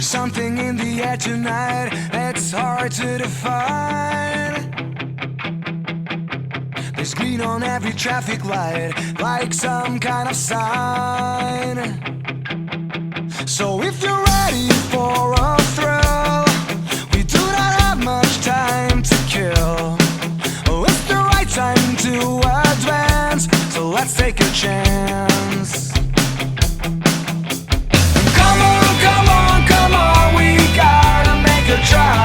Something in the air tonight, it's hard to define. There's green on every traffic light, like some kind of sign. So if you're ready for a thrill, we do not have much time to kill. Oh, it's the right time to advance, so let's take a chance. Come on, come on, come on, we gotta make a try.